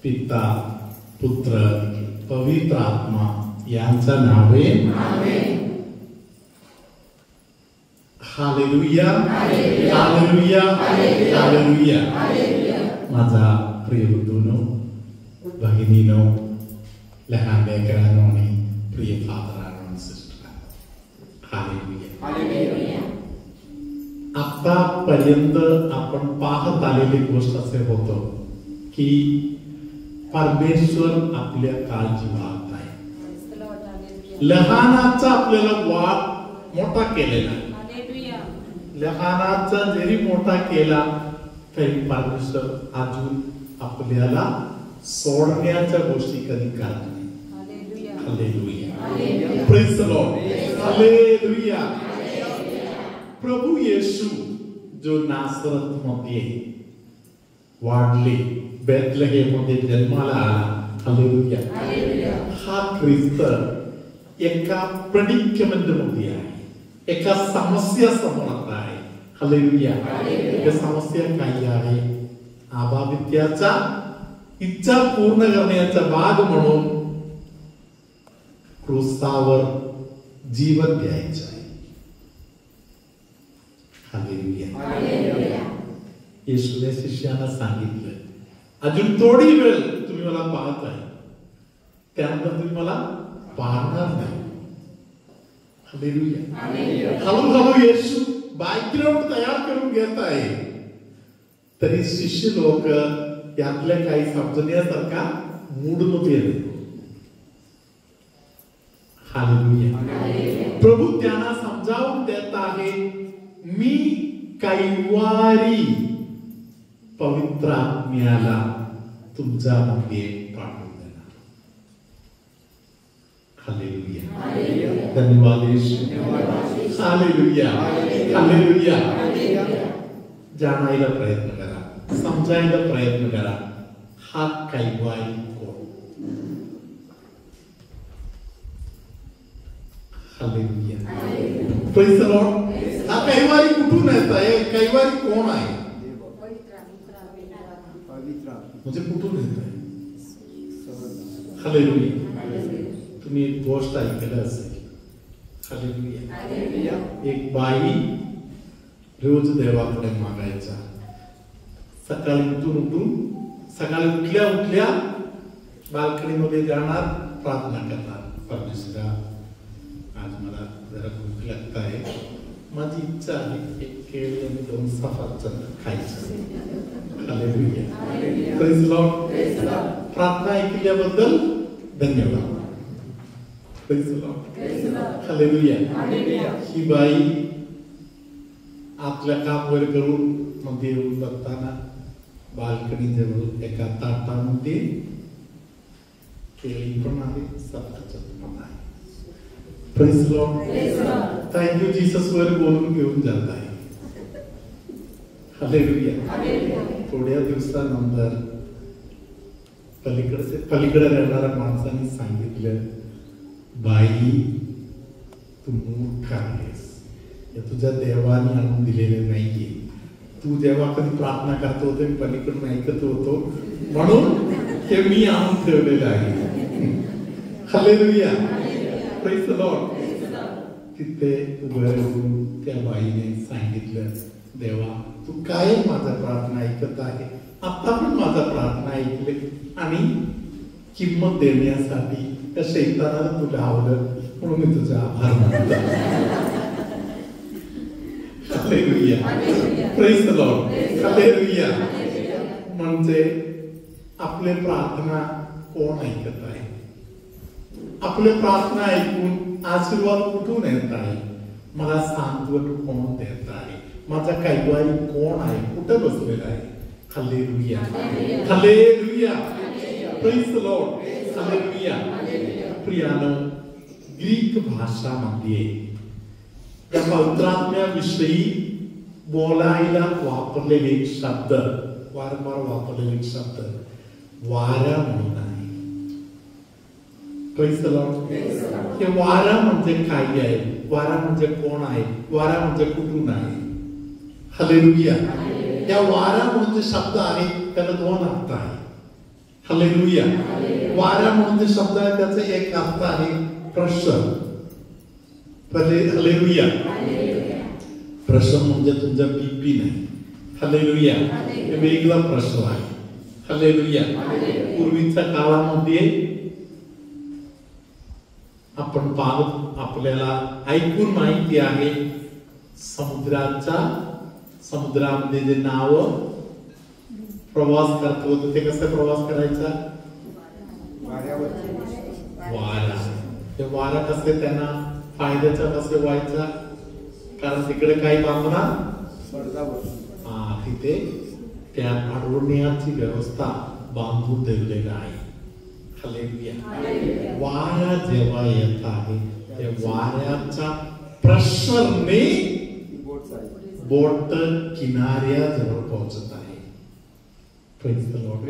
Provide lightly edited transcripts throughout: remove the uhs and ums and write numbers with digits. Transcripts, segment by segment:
पिता पुत्र पवित्र आत्मा यांच्या नावे हालेलुया हालेलुया हालेलुया. माझा प्रिय बंधूंनो भगिनीनो लहान लेकरांनो आणि प्रिय फादरांनो आणि सिस्टरांनो हालेलुया. आतापर्यंत आपण पाहत आलेली गोष्ट असे होतो की परमेश्वर आपल्या काळजी पाहत आहे. लहानाचा आपल्याला वाद मोठा केलेला आहे. लहानाचा जरी मोठा केला तरी परमेश्वर अजून आपल्याला सोडण्याच्या गोष्टी कधी करत नाही. Hallelujah. Praise the lord. Hallelujah. प्रभू येशू जो नासरत मध्ये वाढले, बेथलेहेम मध्ये जन्माला आला. हालेलुया. हा ख्रिस्त एका प्रेडिक्टमेंट मध्ये आहे, एका समस्या समोर आहे. हालेलुया. या समस्या काय आहे? आबावित्याचा इच्छा पूर्ण करण्याचा भाग म्हणून क्रूसावर जीवन द्यायचं आहे. हालेलुया. येशूने शिष्यांना सांगितलं, अजून थोडी वेळ तुम्ही मला पाहत आहे, त्यानंतर तुम्ही मला पाहणार नाही. हालेलुया. हळूहळू येशू बॅकग्राऊंड तयार करून घेत आहे. तरी शिष्य लोक यातल्या काही समजण्यासारखा मूड मध्ये आहे. हालेलुया. प्रभू त्यांना समजावून देत आहे, मी कैवारी पवित्र आत्म्याला तुमच्या मध्ये पाठवून देणार. हालेलुया. धन्यवाद येशू. हालेलुया. हालेलुया. जाणायला प्रयत्न करा, समजायला प्रयत्न करा, हा कैवारी कोण? हालेलुया. Praise the Lord. हा कैवारी कुठून येत आहे? कैवारी कोण आहे? म्हणजे कुठून येत आहे? हालेलुया. तुम्ही एक गोष्ट ऐकलं असेल. हालेलुया. एक बाई रोज देवाकडे मागायचा. सकाळी उठून सकाळी उठल्या उठल्या बाल्कनीमध्ये जाणार, प्रार्थना करणार, परमेश्वरा आज मला जरा भूक लागत आहे, माझी इच्छा आहे एक केळी आणि 2 सफरचंद खायचं. हालेलुया. Praise the Lord. प्रार्थना ऐकल्याबद्दल धन्यवाद. Praise the lord. हालेलुया. ही बाई आपल्या काम वगैरे करून मध्ये येऊन बघताना बाल्कनी जवळ एका ताटामध्ये केळी पण आहे, सफरचंद पण आहे. Praise the Lord. Thank you Jesus वर बोलून घेऊन जात आहे. हालेलुया. थोड्या दिवसानंतर पलीकडे राहणाऱ्या माणसाने सांगितलं, बाई तू मूर्ख आहेस, हे तुझ्या देवाने आणून दिलेले नाहीये. तू जेव्हा कधी प्रार्थना करतो होते मी पलीकडून ऐकत होतो, म्हणून हे मी आणून ठेवलेलं आहे. हालेलुया. Praise the Lord. तिथे उभं राहून त्या बाईने सांगितलं, देवा तू काय माझा प्रार्थना ऐकत आहे, आता पण माझा प्रार्थना ऐकले आणि किंमत देण्यासाठी त्या शैतानाला तुला आवडलं म्हणून मी तुझा आभार मानतो. Hallelujah. Praise the lord. Hallelujah. म्हणजे आपले प्रार्थना कोण ऐकत आहे? आपले प्रार्थना ऐकून आशीर्वाद कुठून येत आहे? मला सांत्वन कोण देत आहे? माझा कैवारी कोण आहे? कुठे बसलेला आहे? Hallelujah. Hallelujah. Praise the lord. Hallelujah. प्रियानो, ग्रीक भाषामध्ये या पवित्रात्म्याविषयी बोलायला वापरलेले एक शब्द, वारंवार वापरलेले एक शब्द वारा म्हणून आहे. Praise the Lord. हे वारा म्हणजे काय आहे? वारा म्हणजे कोण आहे? वारा म्हणजे कुठून आहे? हालेलुया. या वारा म्हणजे शब्द आहे, त्याला 2 अर्थ आहे. हालेलुया. वारा म्हणजे शब्द आहे, त्याचा एक अर्थ आहे प्रेशर. हालेलुया. प्रेशर म्हणजे तुमचा बीपी नाही. हालेलुया. हे वेगळा प्रेशर आहे. हालेलुया. पूर्वीच्या काळामध्ये आपण पाहत, आपल्याला ऐकून माहिती आहे, समुद्रामध्ये जे नाव प्रवास करत होते, ते कसा प्रवास करायचा? वारा. ते वारा कसे त्यांना फायद्याचा कसे व्हायचा? कारण तिकडे काही बांधणार, तिथे त्या अडवण्याची व्यवस्था बांधून ठेवलेली आहे. हालेलुया. वारा जेव्हा येत आहे, त्या वाऱ्याच्या प्रेशरने बोट किनाऱ्याजवळ पोहोचत आहे. Praise the Lord.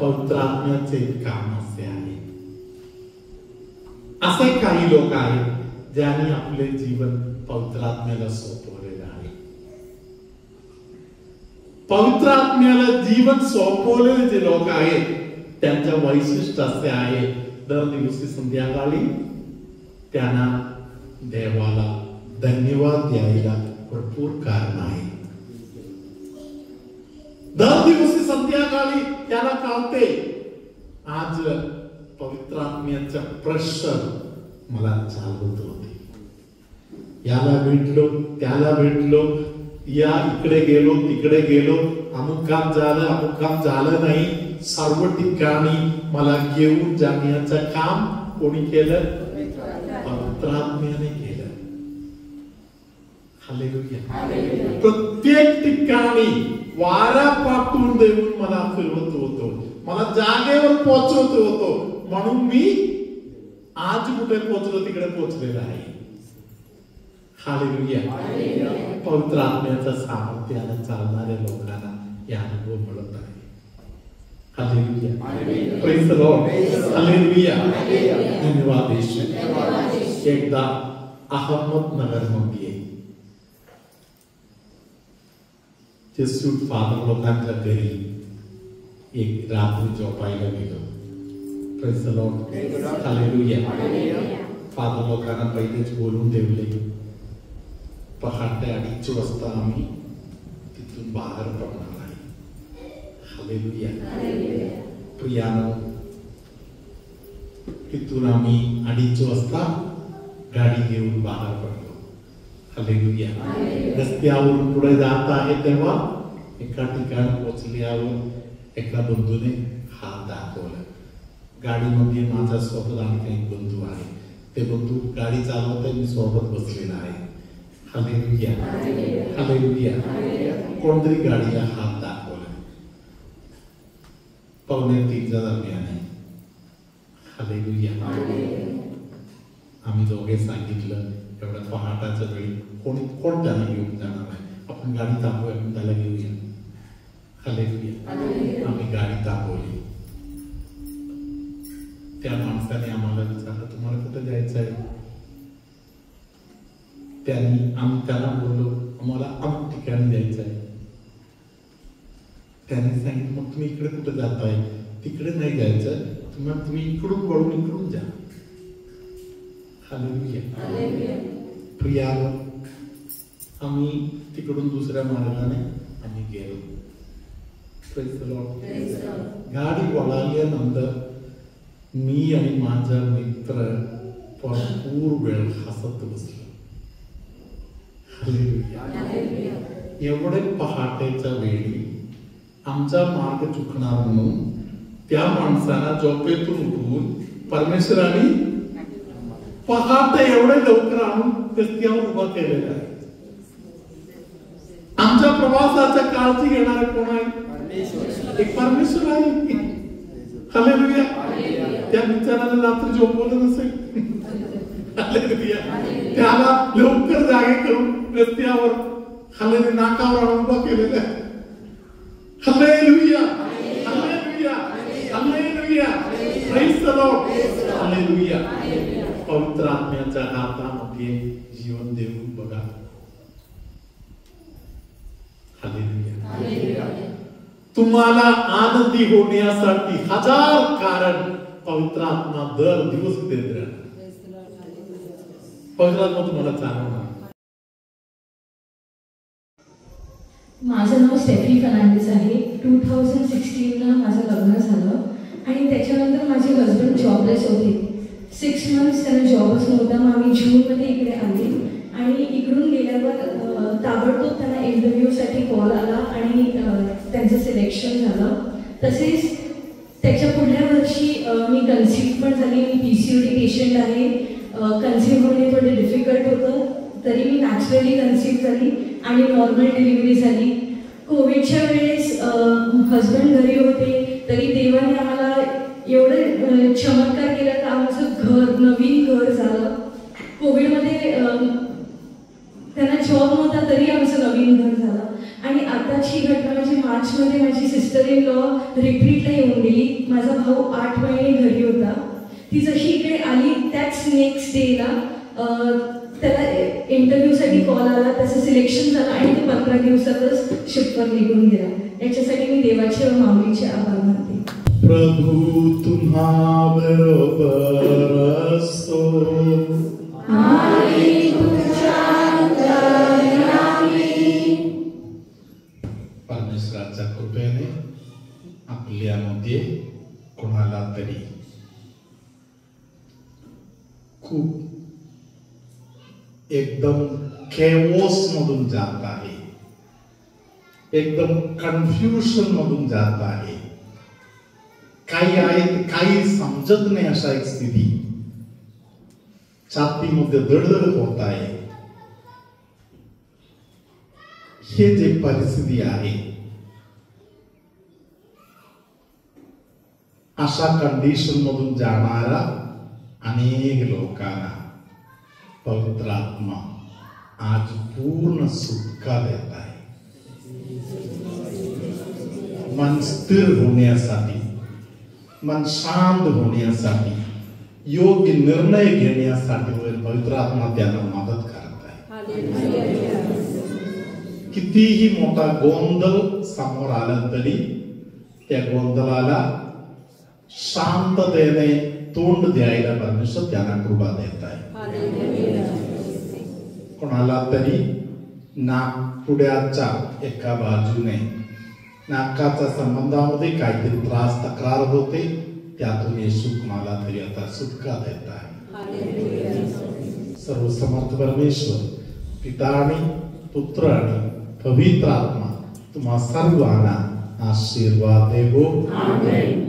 पवित्र आत्म्याचे काम असे आहे. असे काही लोक आहेत ज्यांनी आपले जीवन पवित्र आत्म्याला सोपवलेलं आहे. पवित्र आत्म्याला जीवन सोपवलेले जे लोक आहेत, त्यांचं वैशिष्ट्य असे आहे, दर दिवशी संध्याकाळी त्यांना देवाला धन्यवाद द्यायला भरपूर कारण आहे. दर दिवशी संध्याकाळी त्याला कळते, आज पवित्र आत्म्याचा प्रेशर मला चालवत होते. याला भेटलो, त्याला भेटलो, या इकडे गेलो, तिकडे गेलो, अमुक काम झालं नाही. सर्व ठिकाणी मला घेऊन जाण्याचं काम कोणी केलं? पवित्र आत्म्याने केलं. हालेलुया. प्रत्येक ठिकाणी वारा पाठवून देऊन मला फिरवत होतो, मला जागेवर पोहोचवत होतो. म्हणून मी आज कुठे पोहोचलो तिकडे पोहोचलेला आहे. हालेलुया. पवित्र आत्म्याच्या सामर्थ्याने चालणाऱ्या लोकांना या अनुभव मिळत आहे. Hallelujah. Praise the lord. Hallelujah. धन्यवाद येशू. एकदा अहमदनगर मध्ये जेसूट फादर लोकांच्या घरी एक रात्री झोपायला गेलो. Praise the lord. Hallelujah. Father लोकांना पहिलेच बोलून ठेवले. पहाटे 2:30 वाजता आम्ही तिथून बाहेर पडणार आहे. हालेलुया. प्रियानो, तिथून आम्ही 2:30 वाजता गाडी घेऊन बाहेर पडलो. हालेलुया. रस्त्यावरून पुढे जात आहे तेव्हा एका ठिकाणी पोहोचल्यावर एका बंधूने हात दाखवला. गाडीमध्ये माझा सोबत आणखी एक बंधू आहे. ते बंधू गाडी चालवत, मी सोबत बसलेला आहे. हालेलुया. हालेलुया. कोणतरी गाडीला हात दाखवला. 2:45 दरम्यान आहे. हालेलुया. आम्ही दोघे सांगितलं, एवढ्या पहाटाच्या वेळी कोण त्याला घेऊन जाणार आहे, आपण गाडी थांबवूया, आपण त्याला घेऊया. हालेलुया. आम्ही गाडी थांबवली. त्या माणसाने आम्हाला विचारलं, तुम्हाला कुठे जायचं आहे? आम्ही त्याला बोललो, आम्हाला अमुक ठिकाणी जायचं आहे. त्याने सांगितलं, मग तुम्ही इकडे कुठे जाताय? तिकडे नाही जायचं, तुम्ही इकडून वळून इकडून जा. हालेलुया. प्रियानो, आम्ही तिकडून दुसऱ्या मार्गाने आम्ही गेलो. Praise the Lord. गाडी वळाल्यानंतर मी आणि माझा मित्र भरपूर वेळ हसत बसलो. एवढे पहाटेच्या वेळी आमचा मार्ग चुकणार म्हणून त्या माणसाला झोपेतून उठवून परमेश्वराने पहाटे एवढे लवकर आणून रस्त्यावर उभा केलेला आहे. आमच्या प्रवासाच्या काळजी घेणारे कोण आहे? एक परमेश्वर आहे. हालेलुया. त्या बिचाराला रात्री झोपवलं नसेल. हालेलुया. त्याला लवकर जागे करून रस्त्यावर हालेलुया नाकावर आणून उभा केलेला आहे. Hallelujah. Hallelujah. Hallelujah. Praise the lord. Hallelujah. पवित्र आत्म्याच्या हातामध्ये जीवन देऊन बघा. हालेलुया. तुम्हाला आनंदी होण्यासाठी हजार कारण पवित्र आत्मा दर दिवस देत राहणार. पवित्र आत्मा तुम्हाला चालवणार. माझं नाव स्टेफी फर्नांडिस आहे. 2016ला माझं लग्न झालं आणि त्याच्यानंतर माझे हस्बंड जॉबलेस होते. 6 months त्यांना जॉबच नव्हता. मग आम्ही जूनमध्ये इकडे आले आणि इकडून गेल्यावर ताबडतोब त्यांना इंटरव्ह्यूसाठी कॉल आला आणि त्यांचं सिलेक्शन झालं. तसेच त्याच्या पुढल्या वर्षी मी कन्सीव्ह पण झाली. मी PCOD पेशंट आहे. कन्सीव्ह होणे थोडे डिफिकल्ट होतं, तरी मी नॅचरली कन्सीव्ह झाली आणि नॉर्मल डिलिव्हरी झाली. कोविडच्या वेळेस हस्बंड घरी होते, तरी देवाने आम्हाला एवढं चमत्कार केला तर आमचं घर नवीन घर झालं. कोविडमध्ये त्यांना जॉब नव्हता तरी आमचं नवीन घर झालं. आणि आताची घटना म्हणजे मार्चमध्ये माझी सिस्टर इन लॉ रिट्रीटला येऊन गेली. माझा भाऊ 8 महिने घरी होता. ती जशी इकडे आली त्याच नेक्स्ट डेला त्याला इंटरव्ह्यूसाठी कॉल आला. त्याचं सिलेक्शन झालं आणि तो 15 दिवसातच शिफ्टवर निघून गेला. याच्यासाठी मी देवाचे व माऊलीचे आभार मानते. प्रभू तुम्हा बरोबर असो. परमेश्वराच्या कृपेने आपल्यामध्ये कोणाला तरी खूप एकदम केओस मधून जात आहे, एकदम कन्फ्युजन मधून जात आहे, काही आहे काही समजत नाही अशा एक स्थिती, छातीमध्ये दडदड होत आहे. हे जे परिस्थिती आहे, अशा कंडिशन मधून जाणारा अनेक लोकांना पवित्र आत्मा आज पूर्ण सुटका देत आहे. मन स्थिर होण्यासाठी, मन शांत होण्यासाठी, योग्य निर्णय घेण्यासाठी पवित्र आत्मा त्यांना मदत करत आहे. कितीही मोठा गोंधळ समोर आला तरी त्या गोंधळाला शांततेने तोंड द्यायला परमेश्वर त्यांना कृपा देत आहे. कोणाला तरी नाकपुड्याच्या एका बाजूने नाकाच्या संबंधामध्ये काहीतरी त्रास तक्रार होते, त्यातून येशू कोणाला तरी आता सुटका देत आहे. सर्व समर्थ परमेश्वर पिता आणि पुत्र आणि पवित्र आत्मा तुम्हा सर्वांना आशीर्वाद देवो. आमेन.